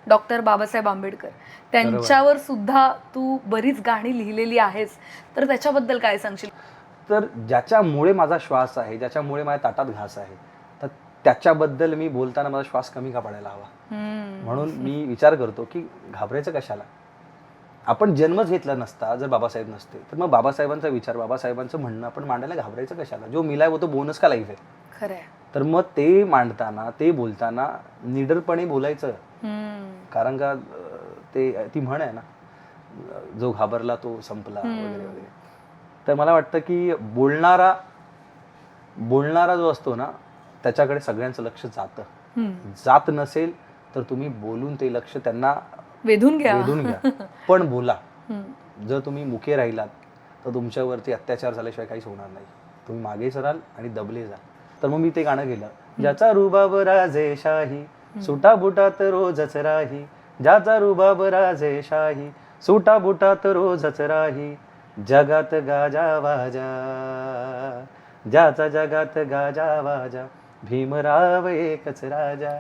Doctor Babasaheb Ambedkar, त्यांच्यावर सुद्धा तू बरीच गाणी लिहिलेली आहेस, तर त्याच्याबद्दल काय सांगशील? तर ज्याच्यामुळे माझा श्वास आहे, ज्याच्यामुळे माझ्या ताटात घास आहे, तर त्याच्याबद्दल मी बोलताना माझा श्वास कमी का पडायला हवा? म्हणून मी विचार करतो की घाबरायचं कशाला? आपण जन्मच घेतला नसता जर बाबासाहेब नसते, तर मग बाबासाहेबांचा विचार, बाबासाहेबांचं म्हणणं आपण मांडायला घाबरायचं कशाला? जो मिलाय वो तो बोनस का लाईफ आहे. खरंय. तर मग ते मांडताना, ते बोलताना निडरपणे बोलायचं. कारण का ते ती म्हण आहे ना, जो घाबरला तो संपला वगैरे वगैरे. तर मला वाटतं की बोलणारा जो असतो ना, त्याच्याकडे सगळ्यांचं लक्ष जातं. जात नसेल तर तुम्ही बोलून ते लक्ष त्यांना वेधून घ्या. पण बोला. जर तुम्ही मुके राहिलात तर तुमच्यावरती अत्याचार झाल्याशिवाय काहीच होणार नाही. तुम्ही मागे सराल आणि दबले जाल. तर मग मी ते गाणं गेलं, ज्याचा रुबाब राजेशाही सुटा बुटात रोजच राही, ज्याचा रुबाब राजेशाही सुटा बुटात रोजच राही, जगात गाजा वाजा, ज्याचा जगात गाजा वाजा, भीमराव एकच राजा.